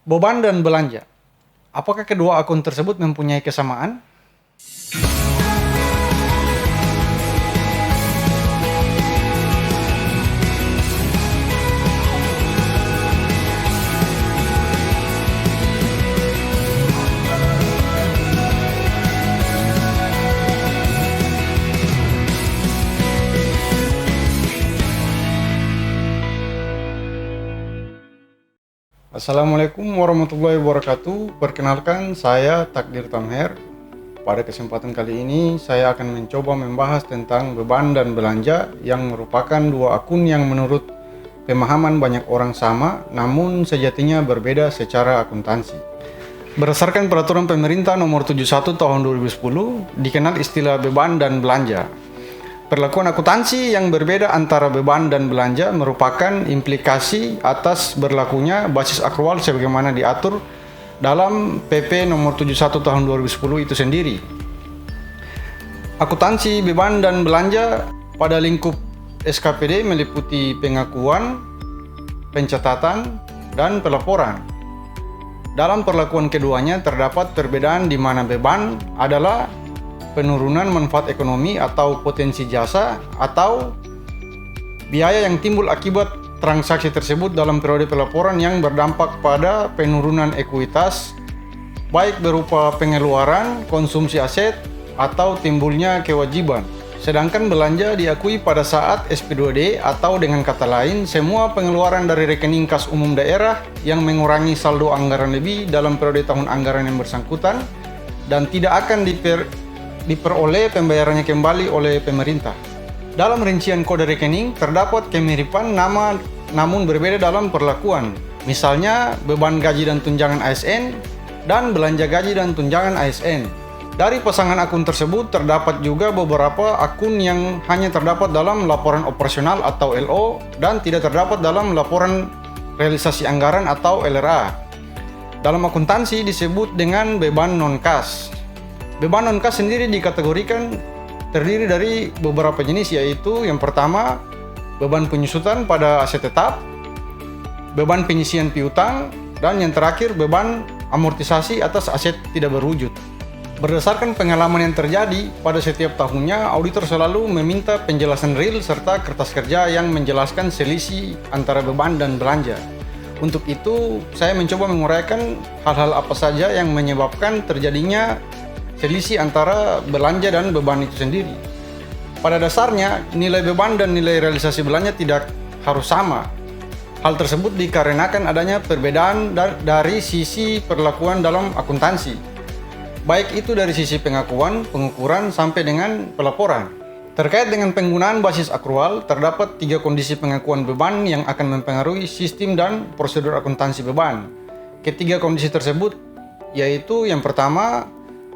Beban dan belanja. Apakah kedua akun tersebut mempunyai kesamaan? Assalamualaikum warahmatullahi wabarakatuh. Perkenalkan, saya Takdir Tamher. Pada kesempatan kali ini, saya akan mencoba membahas tentang beban dan belanja yang merupakan dua akun yang menurut pemahaman banyak orang sama, namun sejatinya berbeda secara akuntansi. Berdasarkan peraturan pemerintah nomor 71 tahun 2010, dikenal istilah beban dan belanja. Perlakuan akuntansi yang berbeda antara beban dan belanja merupakan implikasi atas berlakunya basis akrual sebagaimana diatur dalam PP nomor 71 tahun 2010 itu sendiri. Akuntansi beban dan belanja pada lingkup SKPD meliputi pengakuan, pencatatan, dan pelaporan. Dalam perlakuan keduanya terdapat perbedaan di mana beban adalah penurunan manfaat ekonomi atau potensi jasa atau biaya yang timbul akibat transaksi tersebut dalam periode pelaporan yang berdampak pada penurunan ekuitas baik berupa pengeluaran, konsumsi aset, atau timbulnya kewajiban. Sedangkan belanja diakui pada saat SP2D atau dengan kata lain semua pengeluaran dari rekening kas umum daerah yang mengurangi saldo anggaran lebih dalam periode tahun anggaran yang bersangkutan dan tidak akan diperoleh pembayarannya kembali oleh pemerintah. Dalam rincian kode rekening terdapat kemiripan nama namun berbeda dalam perlakuan. Misalnya beban gaji dan tunjangan ASN dan belanja gaji dan tunjangan ASN. Dari pasangan akun tersebut terdapat juga beberapa akun yang hanya terdapat dalam laporan operasional atau LO dan tidak terdapat dalam laporan realisasi anggaran atau LRA. Dalam akuntansi disebut dengan beban non-kas. Beban non-kas sendiri dikategorikan terdiri dari beberapa jenis, yaitu yang pertama, beban penyusutan pada aset tetap, beban penyisian piutang, dan yang terakhir, beban amortisasi atas aset tidak berwujud. Berdasarkan pengalaman yang terjadi pada setiap tahunnya, auditor selalu meminta penjelasan real serta kertas kerja yang menjelaskan selisih antara beban dan belanja. Untuk itu, saya mencoba menguraikan hal-hal apa saja yang menyebabkan terjadinya selisih antara belanja dan beban itu sendiri. Pada dasarnya, nilai beban dan nilai realisasi belanja tidak harus sama. Hal tersebut dikarenakan adanya perbedaan dari sisi perlakuan dalam akuntansi, baik itu dari sisi pengakuan, pengukuran, sampai dengan pelaporan. Terkait dengan penggunaan basis akrual, terdapat 3 kondisi pengakuan beban yang akan mempengaruhi sistem dan prosedur akuntansi beban. Ketiga kondisi tersebut yaitu yang pertama,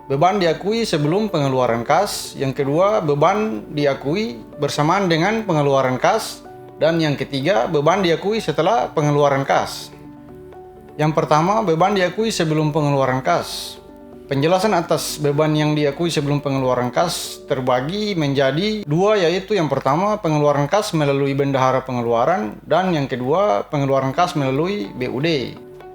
beban diakui sebelum pengeluaran kas, yang kedua beban diakui bersamaan dengan pengeluaran kas, dan yang ketiga beban diakui setelah pengeluaran kas. Yang pertama, beban diakui sebelum pengeluaran kas. Penjelasan atas beban yang diakui sebelum pengeluaran kas terbagi menjadi 2, yaitu yang pertama pengeluaran kas melalui bendahara pengeluaran dan yang kedua pengeluaran kas melalui BUD.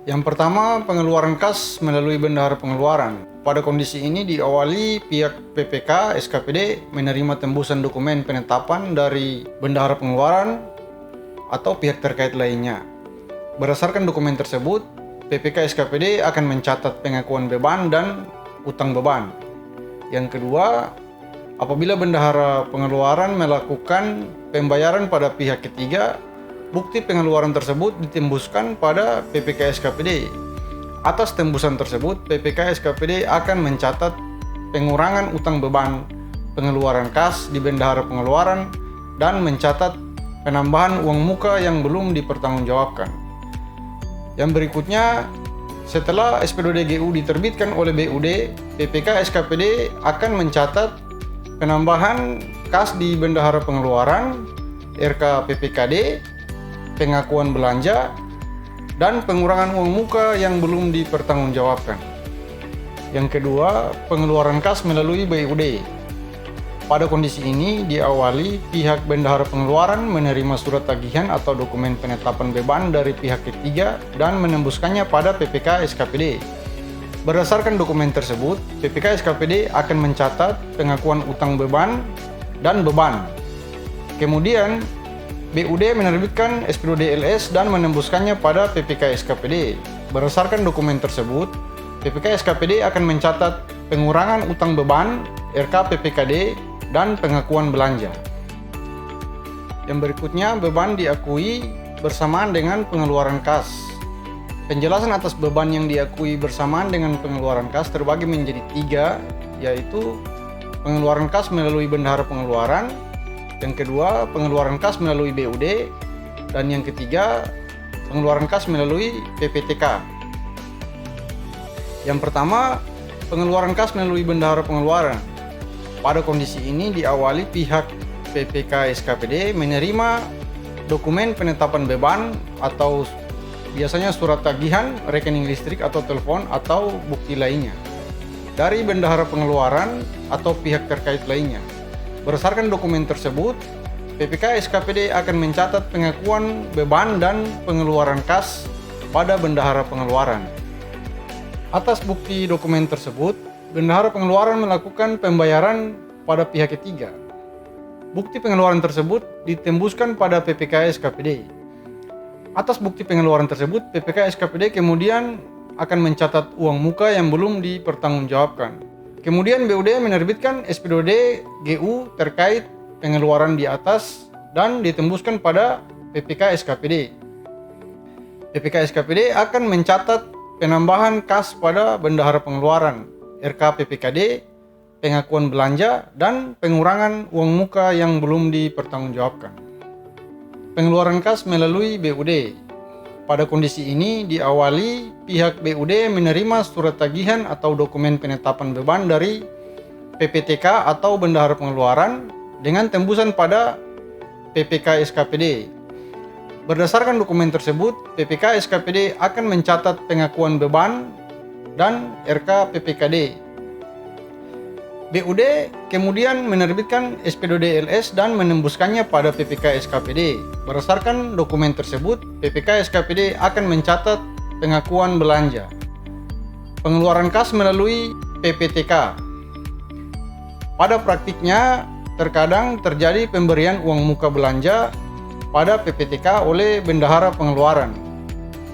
Yang pertama, pengeluaran kas melalui bendahara pengeluaran. Pada kondisi ini diawali pihak PPK SKPD menerima tembusan dokumen penetapan dari bendahara pengeluaran atau pihak terkait lainnya. Berdasarkan dokumen tersebut, PPK SKPD akan mencatat pengakuan beban dan utang beban. Yang kedua, apabila bendahara pengeluaran melakukan pembayaran pada pihak ketiga, bukti pengeluaran tersebut ditembuskan pada PPK SKPD. Atas tembusan tersebut, PPK SKPD akan mencatat pengurangan utang beban pengeluaran kas di bendahara pengeluaran dan mencatat penambahan uang muka yang belum dipertanggungjawabkan. Yang berikutnya, setelah SP2DGU diterbitkan oleh BUD, PPK SKPD akan mencatat penambahan kas di bendahara pengeluaran, RK PPKD, pengakuan belanja, dan pengurangan uang muka yang belum dipertanggungjawabkan. Yang kedua, pengeluaran kas melalui BUD. Pada kondisi ini diawali pihak bendahara pengeluaran menerima surat tagihan atau dokumen penetapan beban dari pihak ketiga dan menembuskannya pada PPK SKPD. Berdasarkan dokumen tersebut, PPK SKPD akan mencatat pengakuan utang beban dan beban. Kemudian, BUD menerbitkan SPDD LS dan menembuskannya pada PPK SKPD. Berdasarkan dokumen tersebut, PPK SKPD akan mencatat pengurangan utang beban, RK PPKD, dan pengakuan belanja. Yang berikutnya, beban diakui bersamaan dengan pengeluaran kas. Penjelasan atas beban yang diakui bersamaan dengan pengeluaran kas terbagi menjadi 3, yaitu pengeluaran kas melalui bendahara pengeluaran, yang kedua pengeluaran kas melalui BUD, dan yang ketiga pengeluaran kas melalui PPTK. Yang pertama, pengeluaran kas melalui bendahara pengeluaran. Pada kondisi ini diawali pihak PPK SKPD menerima dokumen penetapan beban atau biasanya surat tagihan, rekening listrik atau telepon atau bukti lainnya dari bendahara pengeluaran atau pihak terkait lainnya. Berdasarkan dokumen tersebut, PPK SKPD akan mencatat pengakuan beban dan pengeluaran kas pada bendahara pengeluaran. Atas bukti dokumen tersebut, bendahara pengeluaran melakukan pembayaran pada pihak ketiga. Bukti pengeluaran tersebut ditembuskan pada PPK SKPD. Atas bukti pengeluaran tersebut, PPK SKPD kemudian akan mencatat uang muka yang belum dipertanggungjawabkan. Kemudian BUD menerbitkan SPDD GU terkait pengeluaran di atas dan ditembuskan pada PPK SKPD. PPK SKPD akan mencatat penambahan kas pada bendahara pengeluaran, RK PPKD, pengakuan belanja, dan pengurangan uang muka yang belum dipertanggungjawabkan. Pengeluaran kas melalui BUD. Pada kondisi ini diawali pihak BUD menerima surat tagihan atau dokumen penetapan beban dari PPTK atau bendahara pengeluaran dengan tembusan pada PPK SKPD. Berdasarkan dokumen tersebut, PPK SKPD akan mencatat pengakuan beban dan RK PPKD. BUD kemudian menerbitkan SPDD LS dan menembuskannya pada PPK SKPD. Berdasarkan dokumen tersebut, PPK SKPD akan mencatat pengakuan belanja, pengeluaran kas melalui PPTK. Pada praktiknya, terkadang terjadi pemberian uang muka belanja pada PPTK oleh bendahara pengeluaran.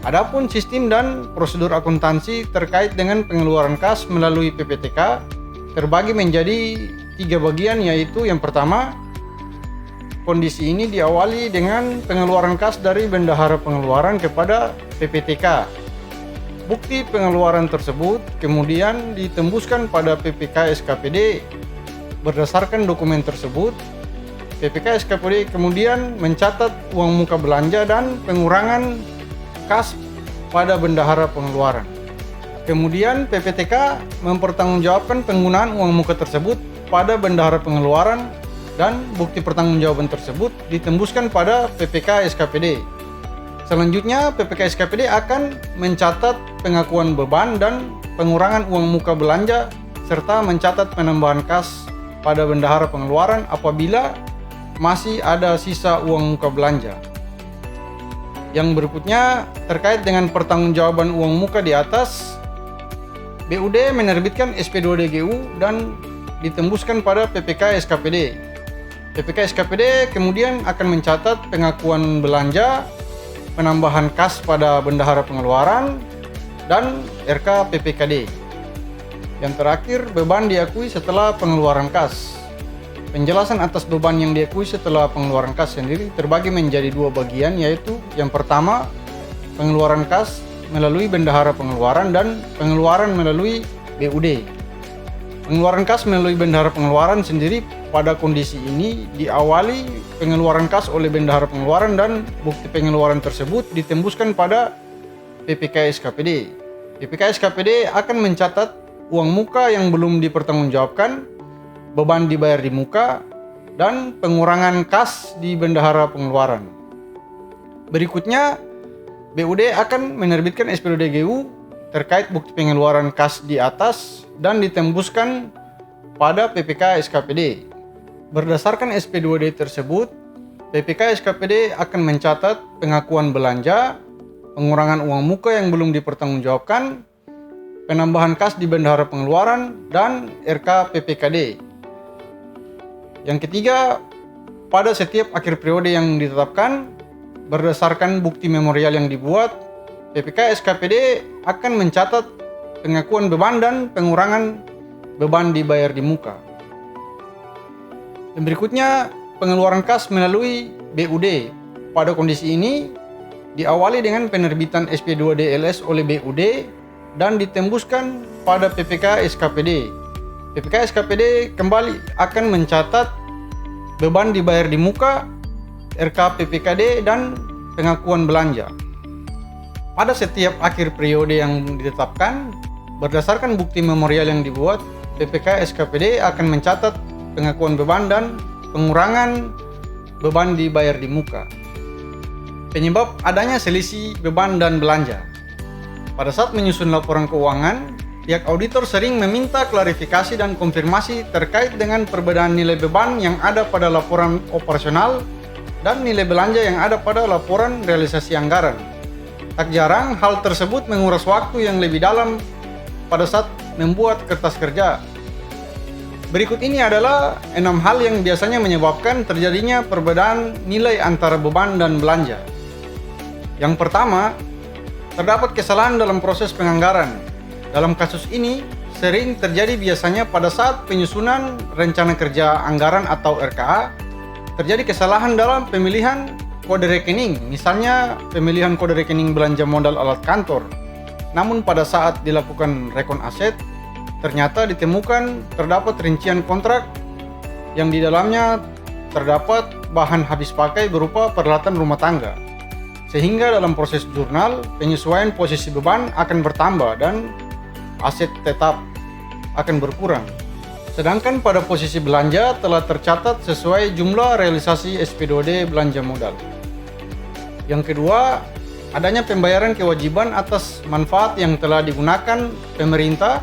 Adapun sistem dan prosedur akuntansi terkait dengan pengeluaran kas melalui PPTK terbagi menjadi 3 bagian, yaitu yang pertama, kondisi ini diawali dengan pengeluaran kas dari bendahara pengeluaran kepada PPTK. Bukti pengeluaran tersebut kemudian ditembuskan pada PPK SKPD. Berdasarkan dokumen tersebut, PPK SKPD kemudian mencatat uang muka belanja dan pengurangan kas pada bendahara pengeluaran. Kemudian PPTK mempertanggungjawabkan penggunaan uang muka tersebut pada bendahara pengeluaran dan bukti pertanggungjawaban tersebut ditembuskan pada PPK SKPD. Selanjutnya, PPK SKPD akan mencatat pengakuan beban dan pengurangan uang muka belanja serta mencatat penambahan kas pada bendahara pengeluaran apabila masih ada sisa uang muka belanja. Yang berikutnya, terkait dengan pertanggungjawaban uang muka di atas, BUD menerbitkan SPDD GU dan ditembuskan pada PPK SKPD. PPK SKPD kemudian akan mencatat pengakuan belanja, penambahan kas pada bendahara pengeluaran, dan RK PPKD. Yang terakhir, beban diakui setelah pengeluaran kas. Penjelasan atas beban yang diakui setelah pengeluaran kas sendiri terbagi menjadi 2 bagian, yaitu yang pertama, pengeluaran kas melalui bendahara pengeluaran dan pengeluaran melalui BUD. Pengeluaran kas melalui bendahara pengeluaran sendiri pada kondisi ini diawali pengeluaran kas oleh bendahara pengeluaran dan bukti pengeluaran tersebut ditembuskan pada PPK SKPD. PPK SKPD akan mencatat uang muka yang belum dipertanggungjawabkan, beban dibayar di muka, dan pengurangan kas di bendahara pengeluaran. Berikutnya, BUD akan menerbitkan SPDD GU terkait bukti pengeluaran kas di atas dan ditembuskan pada PPK SKPD. Berdasarkan SP2D tersebut, PPK SKPD akan mencatat pengakuan belanja, pengurangan uang muka yang belum dipertanggungjawabkan, penambahan kas di bendahara pengeluaran, dan RK PPKD. Yang ketiga, pada setiap akhir periode yang ditetapkan, berdasarkan bukti memorial yang dibuat, PPK SKPD akan mencatat pengakuan beban dan pengurangan beban dibayar di muka. Dan berikutnya, pengeluaran kas melalui BUD. Pada kondisi ini, diawali dengan penerbitan SP2D LS oleh BUD dan ditembuskan pada PPK SKPD. PPK SKPD kembali akan mencatat beban dibayar di muka, RK PPKD, dan pengakuan belanja. Pada setiap akhir periode yang ditetapkan, berdasarkan bukti memorial yang dibuat, PPK SKPD akan mencatat pengakuan beban dan pengurangan beban dibayar di muka. Penyebab adanya selisih beban dan belanja. Pada saat menyusun laporan keuangan, pihak auditor sering meminta klarifikasi dan konfirmasi terkait dengan perbedaan nilai beban yang ada pada laporan operasional dan nilai belanja yang ada pada laporan realisasi anggaran. Tak jarang hal tersebut menguras waktu yang lebih dalam pada saat membuat kertas kerja. Berikut ini adalah 6 hal yang biasanya menyebabkan terjadinya perbedaan nilai antara beban dan belanja. Yang pertama, terdapat kesalahan dalam proses penganggaran. Dalam kasus ini, sering terjadi biasanya pada saat penyusunan rencana kerja anggaran atau RKA, terjadi kesalahan dalam pemilihan kode rekening, misalnya pemilihan kode rekening belanja modal alat kantor. Namun pada saat dilakukan rekon aset, ternyata ditemukan terdapat rincian kontrak yang di dalamnya terdapat bahan habis pakai berupa peralatan rumah tangga. Sehingga dalam proses jurnal, penyesuaian posisi beban akan bertambah dan aset tetap akan berkurang. Sedangkan pada posisi belanja telah tercatat sesuai jumlah realisasi SP2D belanja modal. Yang kedua, adanya pembayaran kewajiban atas manfaat yang telah digunakan pemerintah,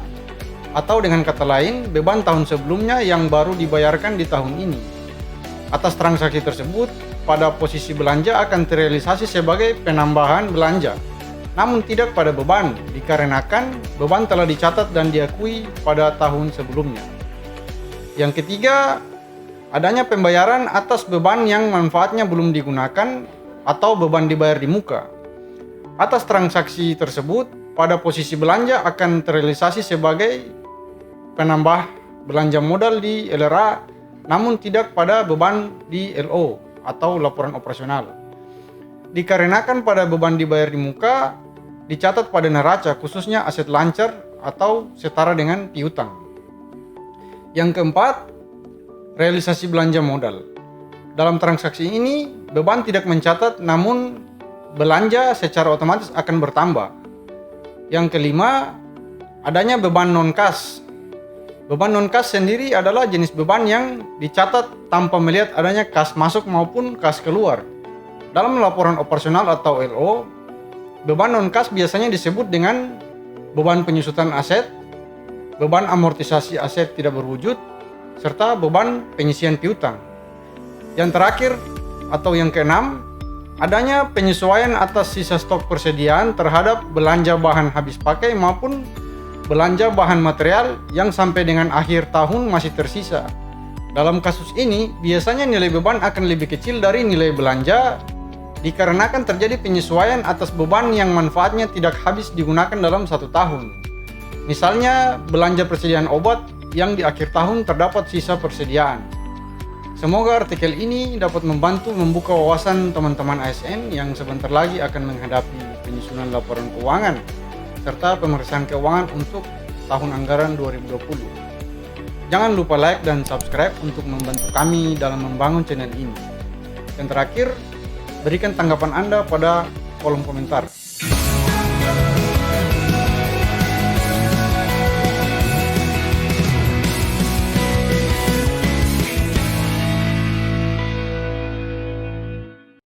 atau dengan kata lain, beban tahun sebelumnya yang baru dibayarkan di tahun ini. Atas transaksi tersebut, pada posisi belanja akan terrealisasi sebagai penambahan belanja, namun tidak pada beban, dikarenakan beban telah dicatat dan diakui pada tahun sebelumnya. Yang ketiga, adanya pembayaran atas beban yang manfaatnya belum digunakan atau beban dibayar di muka. Atas transaksi tersebut, pada posisi belanja akan terrealisasi sebagai penambah belanja modal di LRA, namun tidak pada beban di LO atau laporan operasional. Dikarenakan pada beban dibayar di muka dicatat pada neraca, khususnya aset lancar atau setara dengan piutang. Yang keempat, realisasi belanja modal. Dalam transaksi ini, beban tidak mencatat, namun belanja secara otomatis akan bertambah. Yang kelima, adanya beban non-kas. Beban non-kas sendiri adalah jenis beban yang dicatat tanpa melihat adanya kas masuk maupun kas keluar. Dalam laporan operasional atau LO, beban non-kas biasanya disebut dengan beban penyusutan aset, beban amortisasi aset tidak berwujud, serta beban pengisian piutang. Yang terakhir atau yang keenam, adanya penyesuaian atas sisa stok persediaan terhadap belanja bahan habis pakai maupun belanja bahan material yang sampai dengan akhir tahun masih tersisa. Dalam kasus ini, biasanya nilai beban akan lebih kecil dari nilai belanja dikarenakan terjadi penyesuaian atas beban yang manfaatnya tidak habis digunakan dalam 1 tahun. Misalnya, belanja persediaan obat yang di akhir tahun terdapat sisa persediaan. Semoga artikel ini dapat membantu membuka wawasan teman-teman ASN yang sebentar lagi akan menghadapi penyusunan laporan keuangan serta pemeriksaan keuangan untuk tahun anggaran 2020. Jangan lupa like dan subscribe untuk membantu kami dalam membangun channel ini. Dan terakhir, berikan tanggapan Anda pada kolom komentar.